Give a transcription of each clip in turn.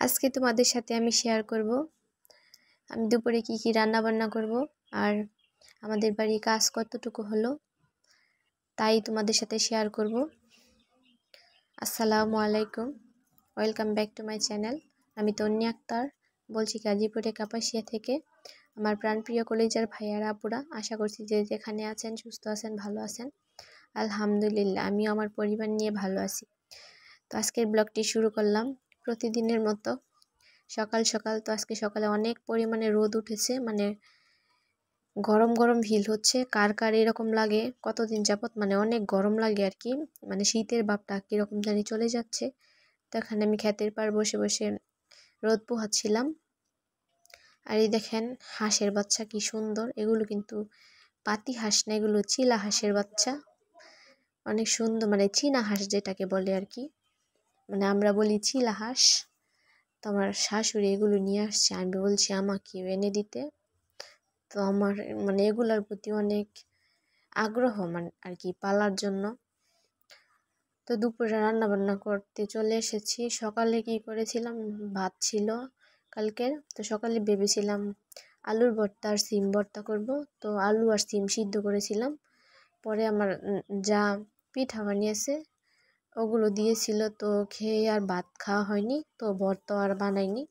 আজকে তোমাদের সাথে আমি শেয়ার করব আমি দুপুরে কি রান্না বান্না করব আর আমাদের বাড়ির কাজ কতটুকু হলো তাই তোমাদের সাথে শেয়ার করব। আসসালামু আলাইকুম, welcome back to my channel. আমি তন্নি আক্তার বলছি গাজীপুরে কাপাসিয়া থেকে। আমার প্রাণপ্রিয় কলেজের ভাইয়ারা আপুরা, আশা করছি যে যেখানে আছেন সুস্থ আছেন, ভালো আছেন। আলহামদুলিল্লাহ, আমিও আমার পরিবার নিয়ে ভালো আছি। তো আজকের ব্লগটি শুরু করলাম প্রতিদিনের মতো সকাল সকাল। তো আজকে সকালে অনেক পরিমাণে রোদ উঠেছে, মানে গরম গরম ফিল হচ্ছে। কার কার এরকম লাগে, কতদিন যাবত মানে অনেক গরম লাগে আর কি, মানে শীতের ভাবটা কীরকম জানি চলে যাচ্ছে। তো এখানে আমি ক্ষেতের পাড় বসে বসে রোদ পোহাচ্ছিলাম। আর এই দেখেন হাঁসের বাচ্চা কি সুন্দর, এগুলো কিন্তু পাতি হাঁস না, এগুলো চিলা হাঁসের বাচ্চা, অনেক সুন্দর, মানে চীনা হাঁস যেটাকে বলে আর কি, মানে আমরা বলি চিলা হাঁস। তো আমার শাশুড়ি এগুলো নিয়ে আসছে, আমি বলছি আমাকে এনে দিতে। তো আমার মানে এগুলোর প্রতি অনেক আগ্রহ মানে আর কি, পালার জন্য। তো দুপুরে রান্না বান্না করতে চলে এসেছি। সকালে কি করেছিলাম, ভাত ছিল কালকের। তো সকালে ভেবেছিলাম আলুর ভর্তা আর সিম ভর্তা করব। তো আলু আর সিম সিদ্ধ করেছিলাম। পরে আমার যা পিঠা বানিয়েছে ওগুলো দিয়েছিল, তো খেয়ে আর ভাত খাওয়া হয়নি, তো ভর্তা আর বানাইনি।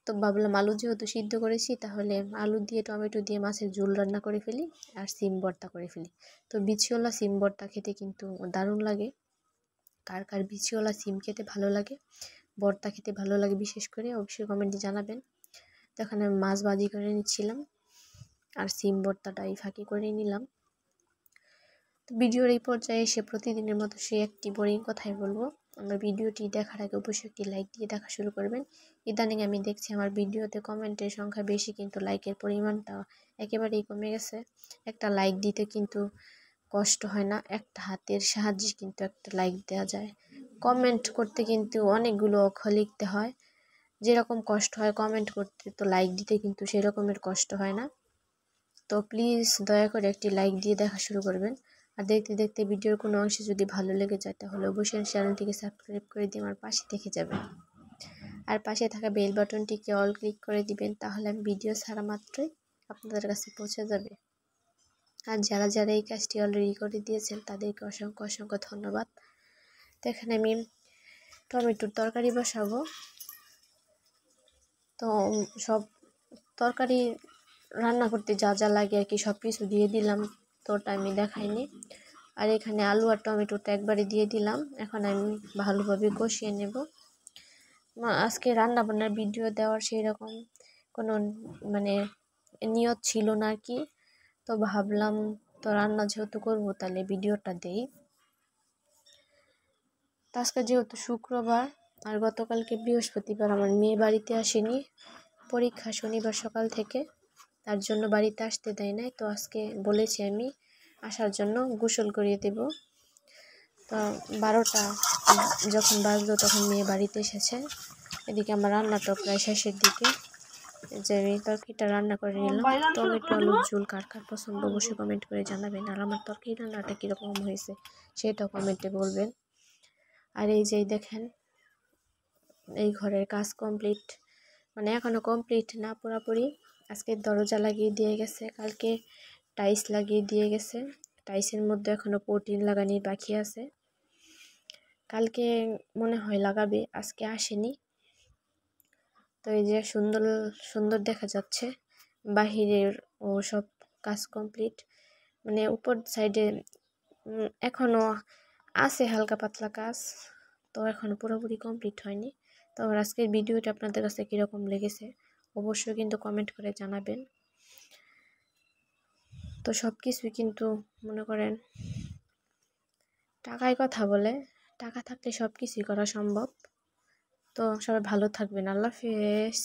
তো ভাবলাম আলু যেহেতু সিদ্ধ করেছি, তাহলে আলু দিয়ে টমেটো দিয়ে মাছের ঝোল রান্না করে ফেলি আর সিম ভর্তা করে ফেলি। তো বিচিওয়ালা সিম ভর্তা খেতে কিন্তু দারুণ লাগে। কার কার বিচিওয়ালা সিম খেতে ভালো লাগে, ভর্তা খেতে ভালো লাগে বিশেষ করে, অবশ্যই কমেন্টে জানাবেন। তো এখানে মাছ ভাজি করে নিচ্ছিলাম আর সিম ভর্তাটা এই ফাঁকি করে নিলাম। তো ভিডিওর এই পর্যায়ে এসে প্রতিদিনের মতো সে একটি বোরিং কথাই বলবো। আমার ভিডিওটি দেখার আগে অবশ্যই একটি লাইক দিয়ে দেখা শুরু করবেন। ইদানিং আমি দেখছি আমার ভিডিওতে কমেন্টের সংখ্যা বেশি, কিন্তু লাইকের পরিমাণটা একেবারেই কমে গেছে। একটা লাইক দিতে কিন্তু কষ্ট হয় না, একটা হাতের সাহায্যে কিন্তু একটা লাইক দেওয়া যায়। কমেন্ট করতে কিন্তু অনেকগুলো অক্ষর লিখতে হয়, যেরকম কষ্ট হয় কমেন্ট করতে, তো লাইক দিতে কিন্তু সেরকমের কষ্ট হয় না। তো প্লিজ দয়া করে একটি লাইক দিয়ে দেখা শুরু করবেন। আর দেখতে দেখতে ভিডিওর কোনো অংশে যদি ভালো লেগে যায়, তাহলে অবশ্যই চ্যানেলটিকে সাবস্ক্রাইব করে দিয়ে আমার পাশে থেকে যাবেন। আর পাশে থাকা বেল বাটনটিকে অল ক্লিক করে দিবেন, তাহলে আমি ভিডিও ছাড়া মাত্রই আপনাদের কাছে পৌঁছে যাবে। আর যারা যারা এই কাজটি অলরেডি করে দিয়েছেন তাদেরকে অসংখ্য অসংখ্য ধন্যবাদ। তো এখানে আমি টমেটোর তরকারি বসাবো। তো সব তরকারি রান্না করতে যা যা লাগে আর কি সব কিছু দিয়ে দিলাম, তো ওটা আমি দেখাইনি। আর এখানে আলু আর টমেটোটা একবারে দিয়ে দিলাম। এখন আমি ভালোভাবে কষিয়ে নেব। আজকে রান্না বান্নার ভিডিও দেওয়ার সেই রকম কোনো মানে নিয়ত ছিল না আর কি। তো ভাবলাম তো রান্না যেহেতু করবো তাহলে ভিডিওটা দেই। তো আজকে যেহেতু শুক্রবার আর গতকালকে বৃহস্পতিবার, আমার মেয়ে বাড়িতে আসেনি, পরীক্ষা শনিবার সকাল থেকে, তার জন্য বাড়িতে আসতে দেয় নাই। তো আজকে বলেছি আমি আসার জন্য, গোসল করিয়ে দেব। তো 12টা যখন বাজলো তখন মেয়ে বাড়িতে এসেছে। এদিকে আমার রান্নাটা প্রায় শেষের দিকে, যে আমি তরকারিটা রান্না করে নিলাম। টমেটো আলুর ঝোল কার কার পছন্দ অবশ্যই কমেন্ট করে জানাবেন। আর আমার তরকারি রান্নাটা কীরকম হয়েছে সেটাও কমেন্টে বলবেন। আর এই যে দেখেন, এই ঘরের কাজ কমপ্লিট, মানে এখনও কমপ্লিট না পুরোপুরি। আজকে দরজা লাগিয়ে দিয়ে গেছে, কালকে টাইলস লাগিয়ে দিয়ে গেছে। টাইলসের মধ্যে এখনও পটিন লাগানি বাকি আছে, কালকে মনে হয় লাগাবে, আজকে আসেনি। তো এই যে সুন্দর সুন্দর দেখা যাচ্ছে বাহিরের ও সব কাজ কমপ্লিট, মানে উপর সাইডে এখনও আছে হালকা পাতলা কাজ, তো এখনও পুরোপুরি কমপ্লিট হয়নি। তো আজকের ভিডিওটা আপনাদের কাছে কীরকম লেগেছে অবশ্যই কিন্তু কমেন্ট করে জানাবেন। তো সব কিছুই কিন্তু মনে করেন টাকায় কথা বলে, টাকা থাকলে সব কিছুই করা সম্ভব। তো সবাই ভালো থাকবেন, আল্লাহ হাফেজ।